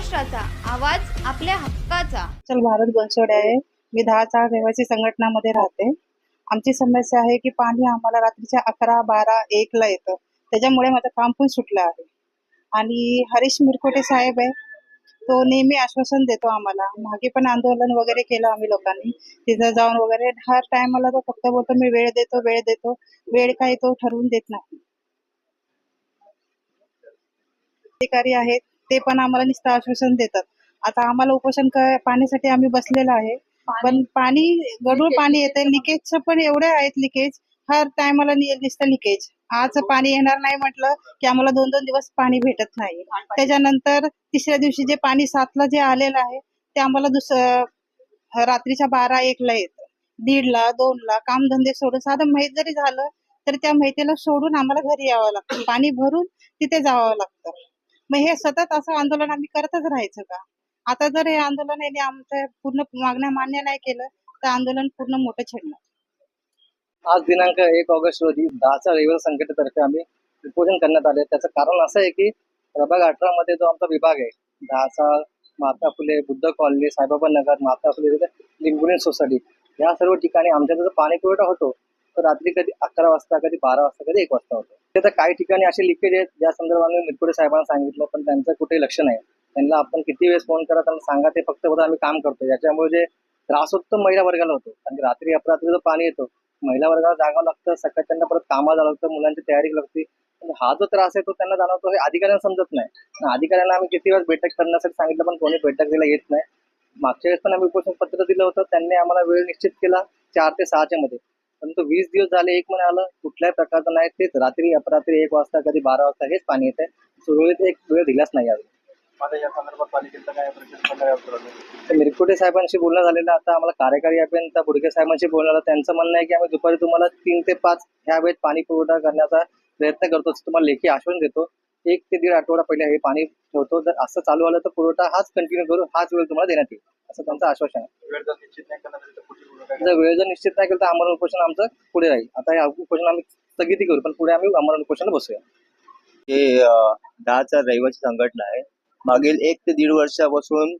महाराष्ट्राचा आवाज, आपल्या हक्काचा. चल भारत बनसोडे आहे. मी 10 रहिवासी संघटनामध्ये राहते. आमची समस्या आहे की पाणी आम्हाला रात्रीच्या 11, 12, 1 ला येतं. त्याच्यामुळे माझं काम पण सुटलं आहे. आणि हरीश मिरकोटे साहेब आहे, तो नेहमी आश्वासन देतो आम्हाला. मागे पण आंदोलन वगैरे केलं आम्ही लोकांनी, तिथं जाऊन वगैरे. हर टायमाला तो फक्त बोलतो मी वेळ देतो, वेळ देतो. वेळ काही तो ठरवून देत नाही. अधिकारी आहेत ते पण आम्हाला नुसतं आश्वासन देतात. आता आम्हाला उपोषण पाण्यासाठी आम्ही बसलेलो आहे, पण पाणी गढूळ पाणी येते. लिकेजचं पण एवढे आहेत लिकेज, हर टायमाला नुसतं लिकेज. आज पाणी येणार नाही म्हटलं की आम्हाला 2-2 दिवस पाणी भेटत नाही. त्याच्यानंतर तिसऱ्या दिवशी जे पाणी 7ला जे आलेलं आहे ते आम्हाला रात्रीच्या 12-1 ला येतं. 1:30ला 2ला कामधंदे सोडून साधं माहीत जरी झालं तर त्या माहितीला सोडून आम्हाला घरी यावं लागतं. पाणी भरून तिथे जावं लागतं. मग हे सतत असं आंदोलन आम्ही करतच राहायचं का? आता जर हे आंदोलन यांनी आमच्या पूर्ण मागण्या मान्य नाही केलं तर आंदोलन पूर्ण मोठं छेडणार. आज दिनांक 1 ऑगस्ट रोजी 10चा रविवार संघटनेतर्फे आम्ही उपोषण करण्यात आले. त्याचं कारण असं आहे की प्रभाग 18 मध्ये जो आमचा विभाग आहे, 10चा महात्मा फुले, बुद्ध कॉलनी, साईबाबा नगर, महात्मा फुले, लिंबुणी सोसायटी, या सर्व ठिकाणी आमच्या जो पाणी पुरवठा होतो तो रात्री कधी 11 वाजता, कधी 12 वाजता, कधी 1 वाजता होतो. तर काही ठिकाणी असे लिकेज आहेत ज्या संदर्भाने मिरकुटे साहेबांना सांगितलं, पण त्यांचं कुठेही लक्ष नाही. त्यांना आपण किती वेळेस फोन करा, त्यांना सांगा, ते फक्त बोलतात आम्ही काम करतो. याच्यामुळे जे त्रास होतो तो महिला वर्गाला होतो. आणि रात्री अपरात्री जो पाणी येतो, महिला वर्गाला जागावं लागतं, सकाळी त्यांना परत कामाला जावं लागतं, मुलांची तयारी लागते. हा जो त्रास आहे तो त्यांना जाणवतो, हे अधिकाऱ्यांना समजत नाही. अधिकाऱ्यांना आम्ही किती वेळेस बैठक करण्यासाठी सांगितलं, पण कोणी बैठक द्यायला येत नाही. मागच्या वेळेस पण आम्ही उपोषण पत्र दिलं होतं, त्यांनी आम्हाला वेळ निश्चित केला 4 ते 6च्या मध्ये, परंतु 20 दिवस झाले, 1 महिना आलं, कुठल्याही प्रकारचं नाही. तेच रात्री अपरात्री 1 वाजता, कधी 12 वाजता हेच पाणी येत आहे. सुरळीत एक वेळ दिलाच नाही अजून. या संदर्भात पालिकेचं काय मिरकुटे साहेबांशी बोलणं झालेलं. आता आम्हाला कार्यकारी अभियंता बुडके साहेबांशी बोलणं, त्यांचं म्हणणं आहे की आम्ही दुपारी तुम्हाला 3 ते 5 ह्या वेळेत पाणी पुरवठा करण्याचा प्रयत्न करतो, तुम्हाला लेखी आश्वासन देतो. 1 ते 1.5 आठवडा पहिले हे पाणी ठेवतो. जर असं चालू आलं तर पुरवठा हाच कंटिन्यू करू, हाच वेळ तुम्हाला देण्यात येईल, असं त्यांचं आश्वासन आहे. जर वेळ जर निश्चित नाही केलं तर आम्हाला उपोषण आमचं पुढे राहील. आता हे उपोषण आम्ही स्थगिती करू, पण पुढे आम्ही आम्हाला उपोषण बसूया. हे 10चा रहिवासी संघटना आहे. मागील 1 ते 1.5 वर्षापासून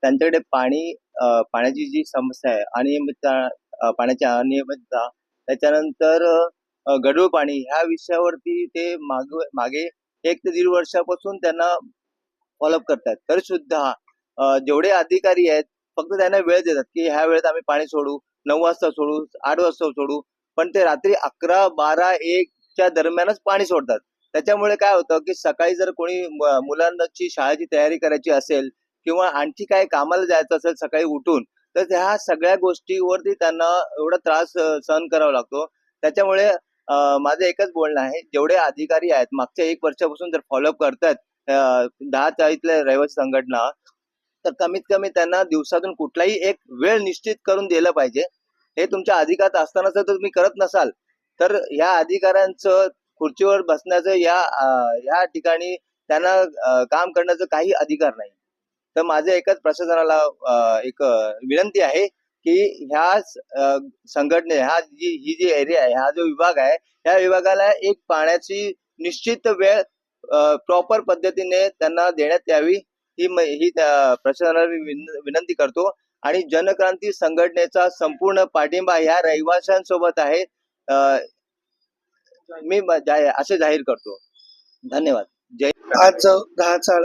त्यांच्याकडे पाण्याची जी समस्या आहे, अनियमितता, पाण्याची अनियमितता, त्याच्यानंतर गढूळ पाणी, ह्या विषयावरती ते मागे 1 ते 1.5 वर्षापासून त्यांना फॉलोअप करतात. तरी सुद्धा जेवढे अधिकारी आहेत फक्त त्यांना वेळ देतात की ह्या वेळेत आम्ही पाणी सोडू, 9 वाजता सोडू, 8 वाजता सोडू, पण ते रात्री 11, 12, 1च्या दरम्यानच पाणी सोडतात. त्याच्यामुळे काय होतं की सकाळी जर कोणी मुलांची शाळेची तयारी करायची असेल किंवा आणखी काय कामाला जायचं असेल सकाळी उठून, तर ह्या सगळ्या गोष्टीवरती त्यांना एवढा त्रास सहन करावा लागतो. त्याच्यामुळे माझं एकच बोलणं आहे, जेवढे अधिकारी आहेत मागच्या 1 वर्षापासून जर फॉलोअप करतात 10च्या इथल्या रहिवासी संघटना, तर कमीत कमी त्यांना दिवसातून कुठलाही एक वेळ निश्चित करून दिलं पाहिजे. हे तुमच्या अधिकारात असताना जर तुम्ही करत नसाल तर या अधिकाऱ्यांचं खुर्चीवर बसण्याचं, या ठिकाणी त्यांना काम करण्याचं काही अधिकार नाही. तर माझं एकच प्रशासनाला एक विनंती आहे की ह्या संघटने, ही जी एरिया आहे, हा जो विभाग आहे, ह्या विभागाला एक पाण्याची निश्चित वेळ प्रॉपर पद्धतीने त्यांना देण्यात यावी, ही प्रशासनाला विनंती करतो. आणि जनक्रांती संघटनेचा संपूर्ण पाठिंबा ह्या रहिवाशांसोबत आहे, मी असे जाहीर करतो. धन्यवाद. जय. आज 10चा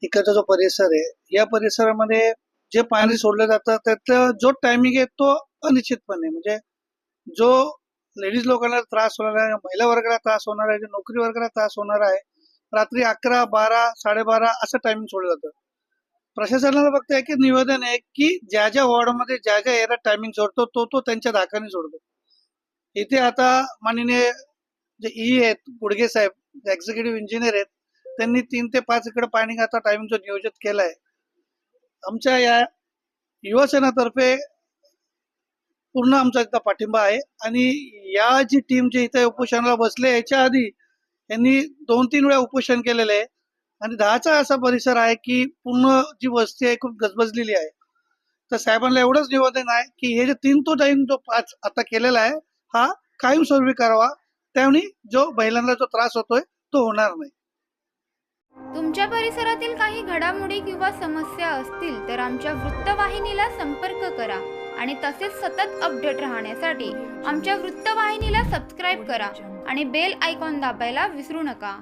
इकडचा जो परिसर आहे, या परिसरामध्ये जे पाणी सोडलं जातं त्याचा जो टायमिंग आहे तो अनिश्चितपणे, म्हणजे जो लेडीज लोकांना त्रास होणार आहे, महिला वर्गाला त्रास होणार आहे, नोकरी वर्गाला त्रास होणार आहे, रात्री 11, 12, 12:30 असं टायमिंग सोडलं जातं. प्रशासनाला फक्त एक निवेदन आहे की ज्या ज्या वॉर्डमध्ये ज्या ज्या एरियात टायमिंग सोडतो तो त्यांच्या धाकाने सोडतो. इथे आता माननीय जे आहेत गुडगे साहेब, एक्झिक्युटिव्ह इंजिनियर आहेत, त्यांनी 3 ते 5 इकडे पाणी आता टायमिंगचं नियोजित केलंय. आमच्या या युवासेनातर्फे पूर्ण आमचा इथं पाठिंबा आहे. आणि या जी टीम जे इथे उपोषणाला बसले, याच्या आधी यांनी 2-3 वेळा उपोषण केलेलं आहे. आणि 10चा असा परिसर आहे की पूर्ण जी वस्ती आहे खूप गजबजलेली आहे. तर साहेबांना एवढंच निवेदन आहे की हे जे 3 तो टाइम जो 5 आता केलेला आहे, हा कायमस्वरूपी करावा. त्यामुळे जो महिलांना जो त्रास होतोय तो होणार नाही. तुमच्या परिसरातील काही घडामोडी किंवा समस्या असतील तर आमच्या वृत्तवाहिनीला संपर्क करा आणि तसेच सतत अपडेट राहण्यासाठी आमच्या वृत्तवाहिनीला सबस्क्राईब करा आणि बेल आयकॉन दाबायला विसरू नका.